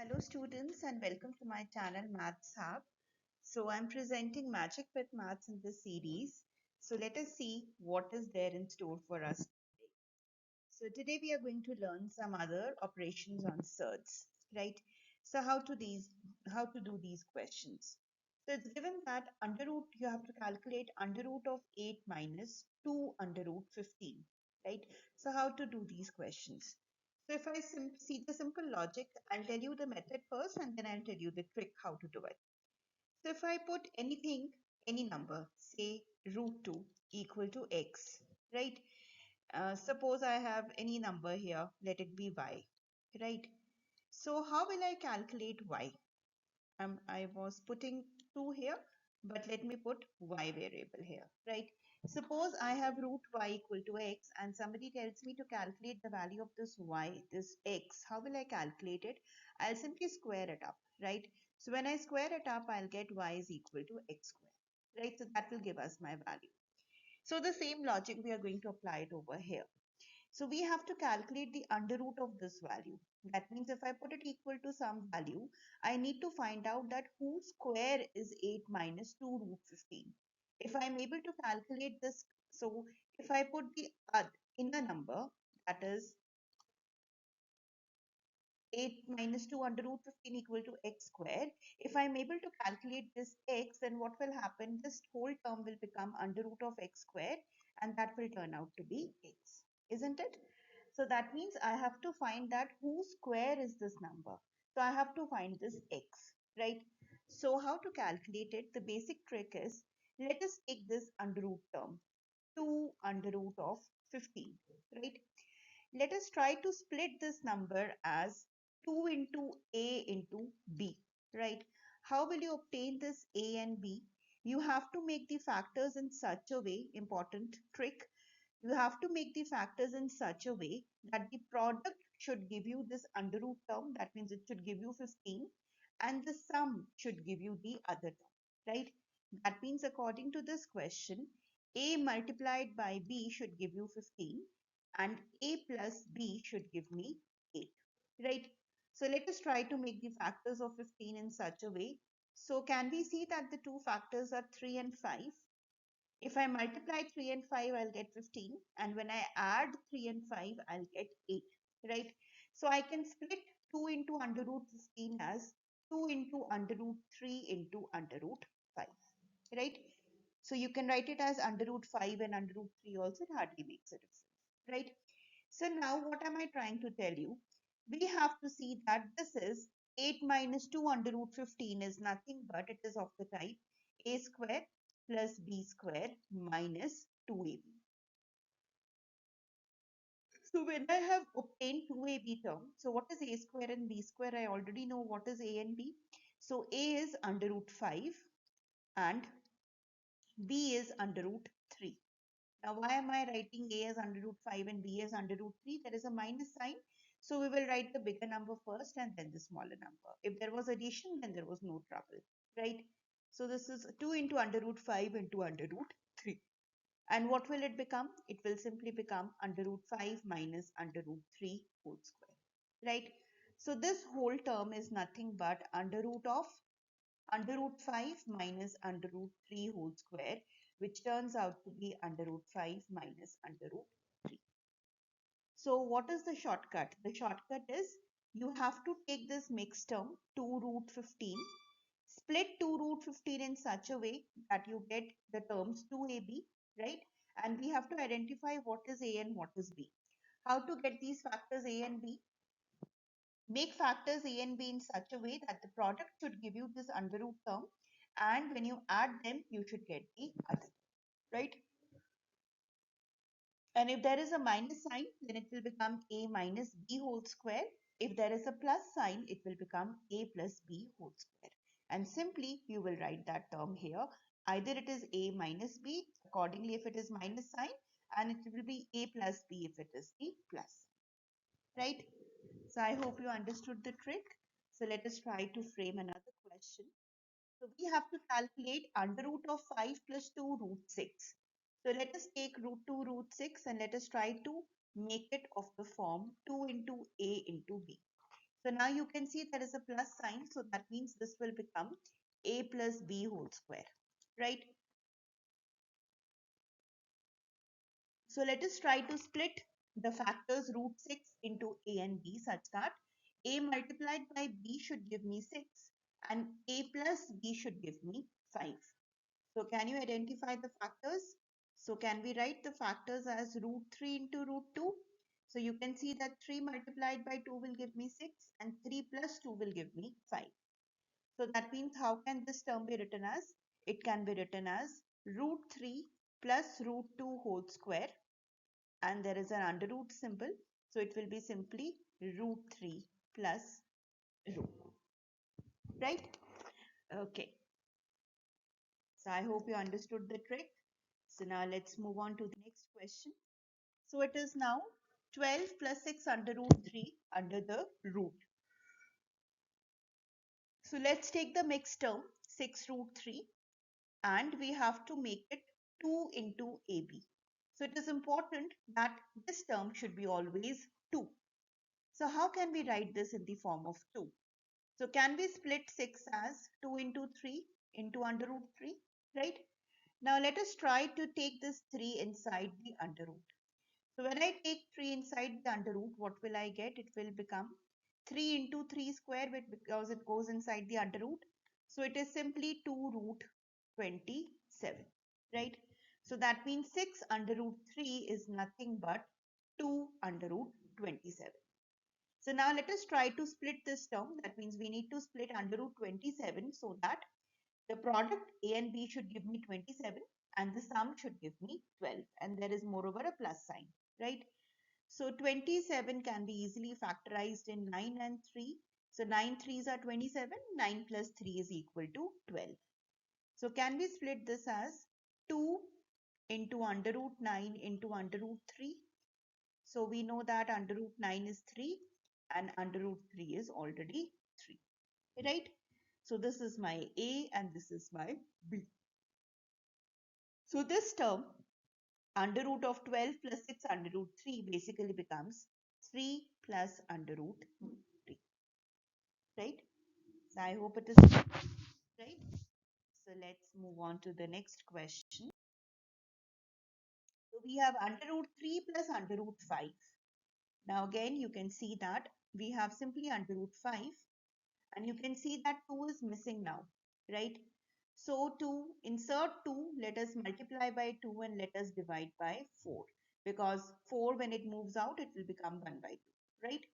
Hello students and welcome to my channel Maths Hub. So I'm presenting Magic with Maths in this series. So let us see what is there in store for us today. So today we are going to learn some other operations on surds, right? So how to do these questions. So it's given that under root you have to calculate under root of 8 minus 2 under root 15, right? So how to do these questions? So if I see the simple logic, I'll tell you the method first and then I'll tell you the trick how to do it. So if I put anything, any number, say root 2 equal to x, right? Suppose I have any number here, let it be y, right? So how will I calculate y? I was putting 2 here, but let me put y variable here, right? Suppose I have root y equal to x and somebody tells me to calculate the value of this y, this x. How will I calculate it? I'll simply square it up, right? So when I square it up, I'll get y is equal to x square, right? So that will give us my value. So the same logic we are going to apply it over here. So we have to calculate the under root of this value. That means if I put it equal to some value, I need to find out that whose square is 8 minus 2 root 15. If I'm able to calculate this, so if I put the inner number, that is 8 minus 2 under root 15 equal to x square. If I'm able to calculate this x, then what will happen? This whole term will become under root of x square and that will turn out to be x, isn't it? So that means I have to find that whose square is this number. So I have to find this x, right? So how to calculate it? The basic trick is, let us take this under root term, 2 under root of 15, right? Let us try to split this number as 2 into a into b, right? How will you obtain this a and b? You have to make the factors in such a way, important trick, you have to make the factors in such a way that the product should give you this under root term. That means it should give you 15 and the sum should give you the other term, right? That means according to this question, a multiplied by b should give you 15 and a plus b should give me 8, right? So let us try to make the factors of 15 in such a way. So can we see that the two factors are 3 and 5? If I multiply 3 and 5, I'll get 15. And when I add 3 and 5, I'll get 8, right? So I can split 2 into under root 15 as 2 into under root 3 into under root 5, right? So you can write it as under root 5 and under root 3 also, it hardly makes a difference, right? So now what am I trying to tell you? We have to see that this is 8 minus 2 under root 15 is nothing but it is of the type a square plus b square minus 2ab. So when I have obtained 2ab term, so what is a square and b square? I already know what is a and b. So a is under root 5 and b is under root 3. Now, why am I writing a as under root 5 and b as under root 3? There is a minus sign. So we will write the bigger number first and then the smaller number. If there was addition, then there was no trouble, right? So this is 2 into under root 5 into under root 3. And what will it become? It will simply become under root 5 minus under root 3 whole square, right? So this whole term is nothing but under root of under root 5 minus under root 3 whole square, which turns out to be under root 5 minus under root 3. So what is the shortcut? The shortcut is you have to take this mixed term 2 root 15, split 2 root 15 in such a way that you get the terms 2ab, right? And we have to identify what is a and what is b. How to get these factors a and b? Make factors a and b in such a way that the product should give you this under root term and when you add them you should get the other, right? And if there is a minus sign, then it will become a minus b whole square. If there is a plus sign, it will become a plus b whole square. And simply you will write that term here. Either it is a minus b, accordingly if it is minus sign, and it will be a plus b if it is the plus sign, right? So I hope you understood the trick. So let us try to frame another question. So we have to calculate under root of 5 plus 2 root 6. So let us take root 2 root 6 and let us try to make it of the form 2 into a into b. So now you can see there is a plus sign. So that means this will become a plus b whole square, right? So let us try to split the factors root 6 into a and b such that a multiplied by b should give me 6 and a plus b should give me 5. So can you identify the factors? So can we write the factors as root 3 into root 2? So you can see that 3 multiplied by 2 will give me 6 and 3 plus 2 will give me 5. So that means how can this term be written as? It can be written as root 3 plus root 2 whole square, and there is an under root symbol. So it will be simply root 3 plus root, right? Okay. So I hope you understood the trick. So now let's move on to the next question. So it is now 12 plus 6 under root 3 under the root. So let's take the mixed term 6 root 3 and we have to make it 2 into AB. So it is important that this term should be always 2. So how can we write this in the form of 2? So can we split 6 as 2 into 3 into under root 3, right? Now let us try to take this 3 inside the under root. So when I take 3 inside the under root, what will I get? It will become 3 into 3 square because it goes inside the under root. So it is simply 2 root 27, right? So that means 6 under root 3 is nothing but 2 under root 27. So now let us try to split this term. That means we need to split under root 27 so that the product A and B should give me 27 and the sum should give me 12. And there is moreover a plus sign, right? So 27 can be easily factorized in 9 and 3. So 9 threes are 27, 9 plus 3 is equal to 12. So can we split this as 2 into under root 9 into under root 3? So we know that under root 9 is 3 and under root 3 is already 3, right? So this is my A and this is my B. So this term under root of 12 plus 6 under root 3 basically becomes 3 plus under root 3, right? So I hope it is clear, right? So let's move on to the next question. So we have under root 3 plus under root 5. Now again you can see that we have simply under root 5 and you can see that 2 is missing now, right? So to insert 2, let us multiply by 2 and let us divide by 4 because 4 when it moves out it will become 1 by 2, right?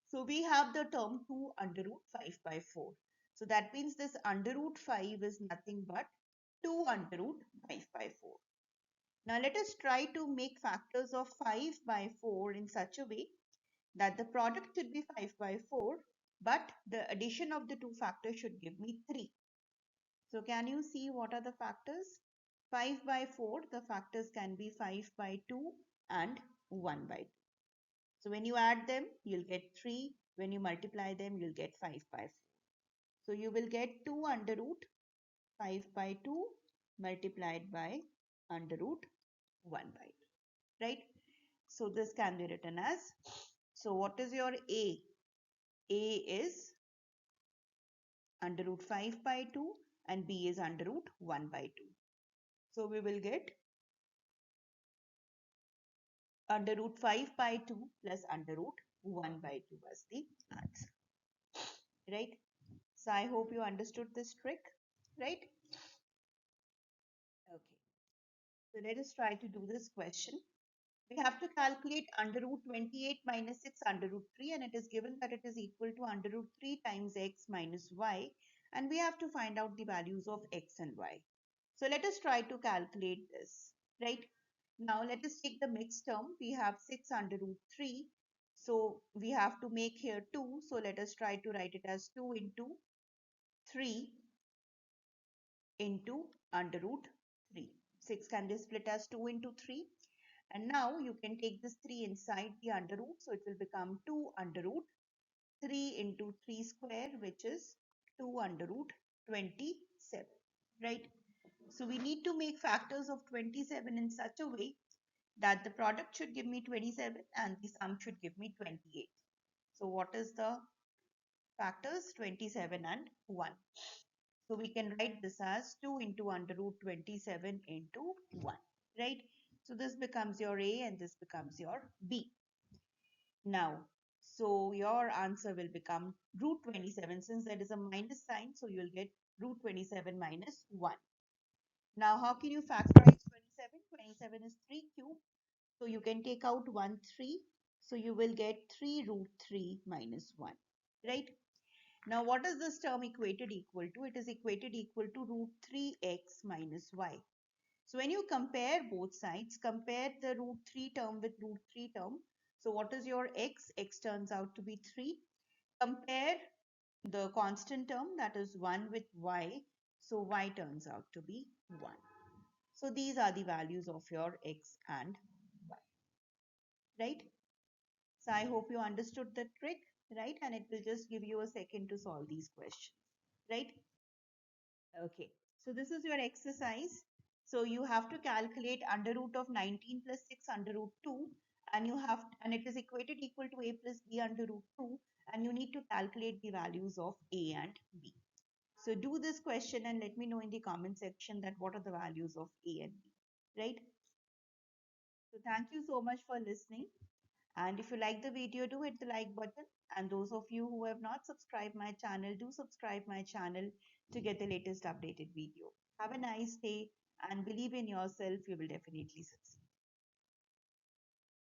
So we have the term 2 under root 5 by 4. So that means this under root 5 is nothing but 2 under root 5 by 4. Now let us try to make factors of 5 by 4 in such a way that the product should be 5 by 4, but the addition of the two factors should give me 3. So can you see what are the factors? 5 by 4, the factors can be 5 by 2 and 1 by 2. So when you add them, you'll get 3. When you multiply them, you'll get 5 by 4. So you will get 2 under root 5 by 2 multiplied by under root 1 by 2, right? So this can be written as, so what is your A? A is under root 5 by 2 and B is under root 1 by 2. So we will get under root 5 by 2 plus under root 1 by 2 as the answer, right? So I hope you understood this trick, right? Okay. So let us try to do this question. We have to calculate under root 28 minus 6 under root 3 and it is given that it is equal to under root 3 times x minus y and we have to find out the values of x and y. So let us try to calculate this, right? Now let us take the mixed term. We have 6 under root 3. So we have to make here 2. So let us try to write it as 2 into 3 into under root 3. 6 can be split as 2 into 3. And now you can take this 3 inside the under root. So it will become 2 under root 3 into 3 square, which is 2 under root 27, right? So we need to make factors of 27 in such a way that the product should give me 27 and the sum should give me 28. So what is the factors? 27 and 1. So we can write this as 2 into under root 27 into 1, right? So this becomes your A and this becomes your B. Now, so your answer will become root 27. Since there is a minus sign, so you'll get root 27 minus 1. Now, how can you factorize 27? 27 is 3 cube. So you can take out 1, 3. So you will get 3 root 3 minus 1, right? Now, what is this term equated equal to? It is equated equal to root 3x minus y. So when you compare both sides, compare the root 3 term with root 3 term. So what is your x? X turns out to be 3. Compare the constant term, that is 1, with y. So y turns out to be 1. So these are the values of your x and y, right? So I hope you understood the trick, right? And it will just give you a second to solve these questions, right? Okay. So this is your exercise. So you have to calculate under root of 19 plus 6 under root 2, and it is equated equal to a plus b under root 2, and you need to calculate the values of a and b. So do this question and let me know in the comment section that what are the values of a and b, right? So thank you so much for listening. And if you like the video, do hit the like button. And those of you who have not subscribed my channel, do subscribe my channel to get the latest updated video. Have a nice day and believe in yourself. You will definitely succeed.